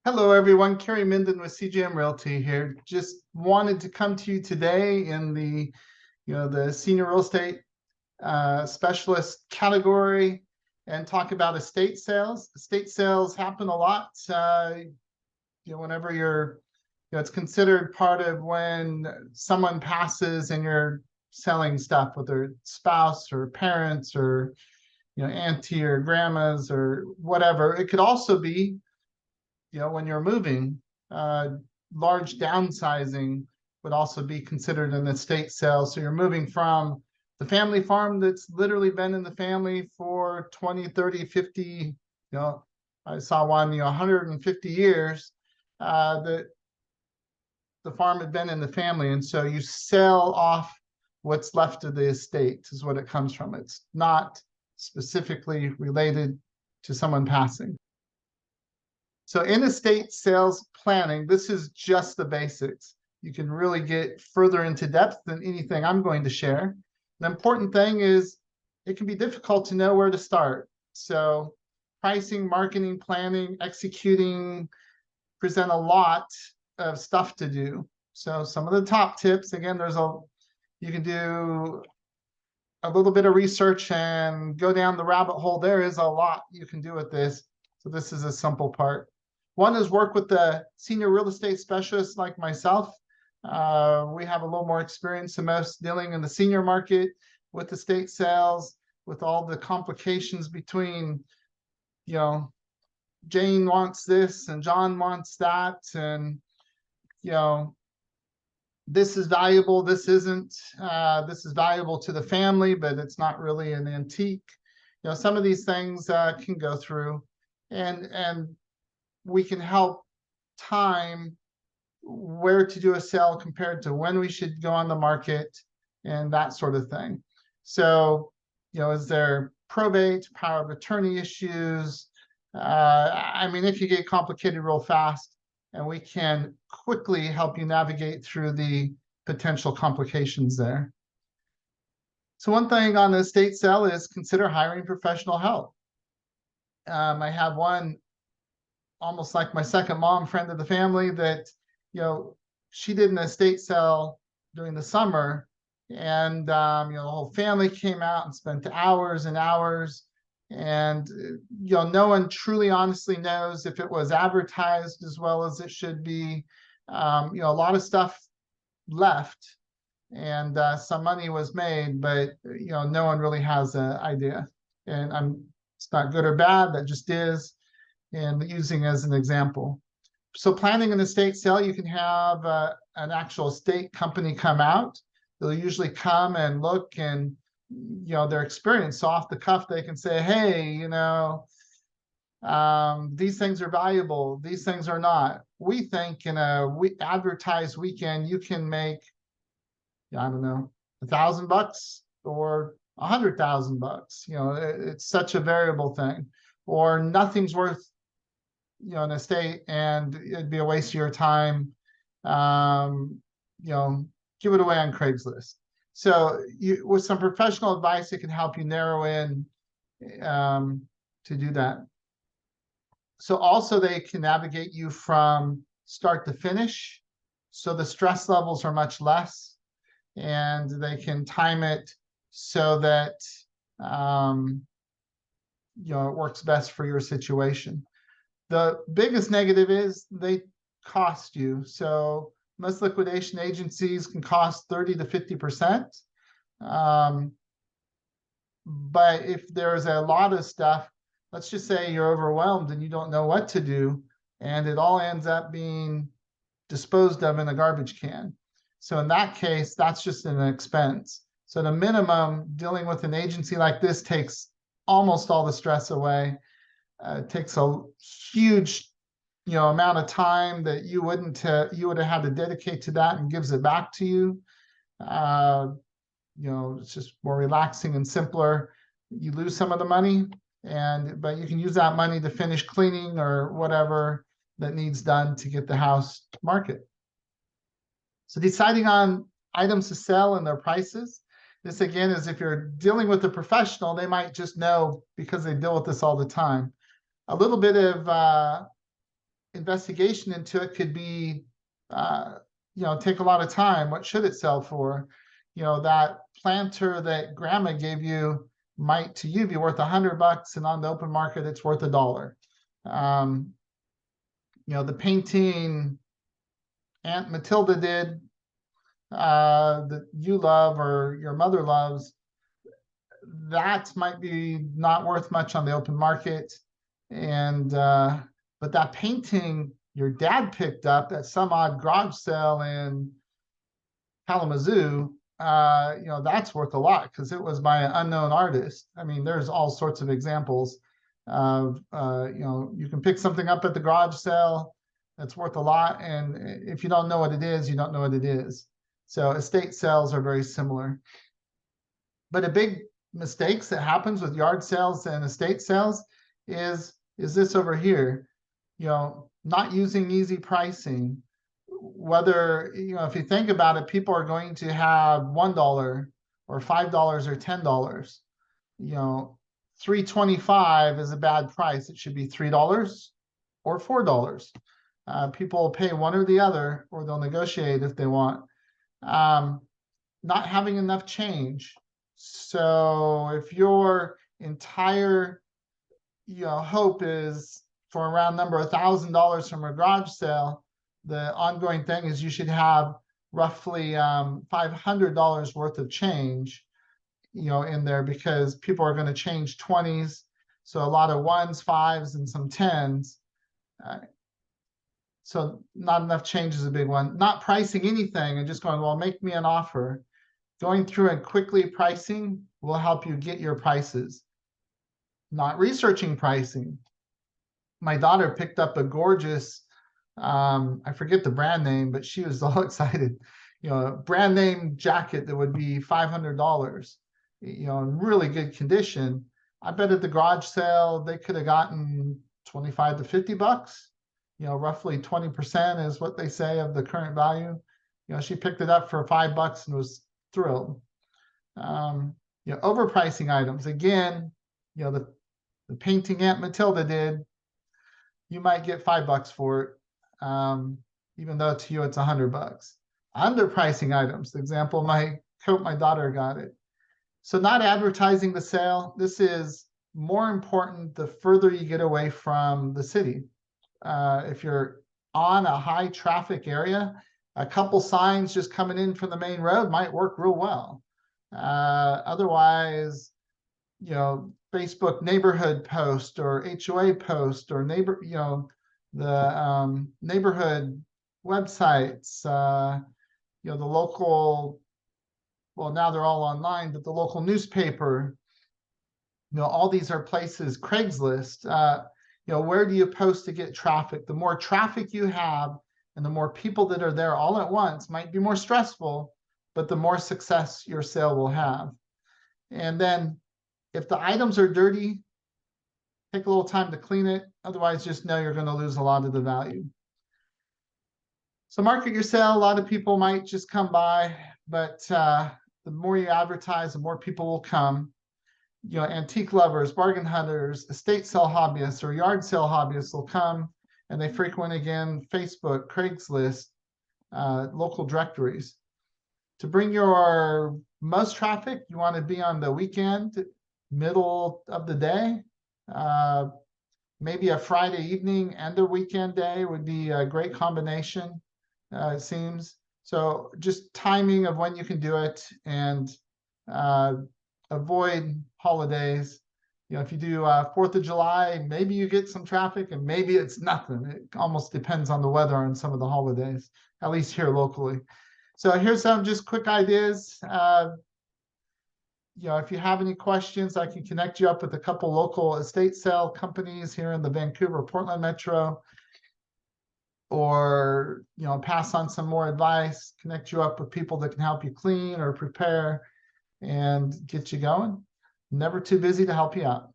Hello, everyone. Cary Minden with CGM Realty here. Just wanted to come to you today in the senior real estate specialist category and talk about estate sales. Estate sales happen a lot. Whenever it's considered part of when someone passes and you're selling stuff with their spouse or parents or auntie or grandmas or whatever. It could also be when you're moving, large downsizing would also be considered an estate sale. So you're moving from the family farm that's literally been in the family for 20, 30, 50, I saw one, 150 years, that the farm had been in the family. And so you sell off what's left of the estate is what it comes from. It's not specifically related to someone passing. So in estate sales planning, this is just the basics. You can really get further into depth than anything I'm going to share. The important thing is it can be difficult to know where to start. So pricing, marketing, planning, executing present a lot of stuff to do. So some of the top tips, again, you can do a little bit of research and go down the rabbit hole. There is a lot you can do with this. So this is a simple part. One is work with the senior real estate specialist like myself. We have a little more experience than most dealing in the senior market with estate sales, with all the complications between, Jane wants this and John wants that. And, this is valuable, this isn't. This is valuable to the family, but it's not really an antique. Some of these things can go through and we can help time where to do a sale compared to when we should go on the market and that sort of thing. So, is there probate, power of attorney issues? If you get complicated real fast, and we can quickly help you navigate through the potential complications there. So one thing on the estate sale is consider hiring professional help. I have one almost like my second mom, friend of the family, that she did an estate sale during the summer, and the whole family came out and spent hours and hours, and no one truly honestly knows if it was advertised as well as it should be. A lot of stuff left, and some money was made, but no one really has an idea. And it's not good or bad, that just is. And using as an example. So planning an estate sale, you can have an actual estate company come out. They'll usually come and look, and their experience. So off the cuff, they can say, hey, these things are valuable, these things are not. We think in a advertised weekend, you can make, I don't know, $1,000 or $100,000. It's such a variable thing. Or nothing's worth an estate, and it'd be a waste of your time. Give it away on Craigslist. So with some professional advice, it can help you narrow in to do that. So also they can navigate you from start to finish. So the stress levels are much less, and they can time it so that it works best for your situation. The biggest negative is they cost you. So most liquidation agencies can cost 30 to 50%. But if there's a lot of stuff, let's just say you're overwhelmed and you don't know what to do, and it all ends up being disposed of in a garbage can. So in that case, that's just an expense. So the minimum, dealing with an agency like this takes almost all the stress away. It takes a huge, amount of time that you would have had to dedicate to that, and gives it back to you. It's just more relaxing and simpler. You lose some of the money, but you can use that money to finish cleaning or whatever that needs done to get the house to market. So deciding on items to sell and their prices. This again is if you're dealing with a professional, they might just know because they deal with this all the time. A little bit of investigation into it could be, take a lot of time. What should it sell for? That planter that grandma gave you might to you be worth $100, and on the open market it's worth $1. The painting Aunt Matilda did, that you love or your mother loves, that might be not worth much on the open market. And but that painting your dad picked up at some odd garage sale in Kalamazoo, that's worth a lot because it was by an unknown artist. I mean, there's all sorts of examples of, you can pick something up at the garage sale that's worth a lot. And if you don't know what it is, you don't know what it is. So estate sales are very similar. But a big mistake that happens with yard sales and estate sales is this over here, not using easy pricing. Whether, if you think about it, people are going to have $1 or $5 or $10. $3.25 is a bad price. It should be $3 or $4. People will pay one or the other, or they'll negotiate if they want. Not having enough change. So if your entire hope is for a round number $1,000 from a garage sale, the ongoing thing is you should have roughly $500 worth of change in there, because people are going to change 20s, so a lot of 1s, 5s, and some 10s. So not enough change is a big one. Not pricing anything and just going, well, make me an offer. Going through and quickly pricing will help you get your prices. Not researching pricing. My daughter picked up a gorgeous, I forget the brand name, but she was all excited. Brand name jacket that would be $500, in really good condition. I bet at the garage sale, they could have gotten 25 to 50 bucks. Roughly 20% is what they say of the current value. She picked it up for $5 and was thrilled. Overpricing items. Again, the painting Aunt Matilda did, you might get $5 for it, even though to you it's $100. Underpricing items. The example, my coat, my daughter got it. So not advertising the sale. This is more important the further you get away from the city. If you're on a high traffic area, a couple signs just coming in from the main road might work real well. Otherwise, Facebook neighborhood post or HOA post or the neighborhood websites, the local, well, now they're all online, but the local newspaper, all these are places, Craigslist, where do you post to get traffic? The more traffic you have and the more people that are there all at once might be more stressful, but the more success your sale will have. And then if the items are dirty, take a little time to clean it. Otherwise, just know you're going to lose a lot of the value. So market your sale. A lot of people might just come by, but the more you advertise, the more people will come. Antique lovers, bargain hunters, estate sale hobbyists, or yard sale hobbyists will come, and they frequent, again, Facebook, Craigslist, local directories. To bring your most traffic, you want to be on the weekend, middle of the day. Maybe a Friday evening and a weekend day would be a great combination, it seems. So just timing of when you can do it, and avoid holidays. If you do 4th of July, maybe you get some traffic and maybe it's nothing. It almost depends on the weather on some of the holidays, at least here locally. So here's some just quick ideas. If you have any questions, I can connect you up with a couple local estate sale companies here in the Vancouver, Portland metro, or pass on some more advice, connect you up with people that can help you clean or prepare and get you going. Never too busy to help you out.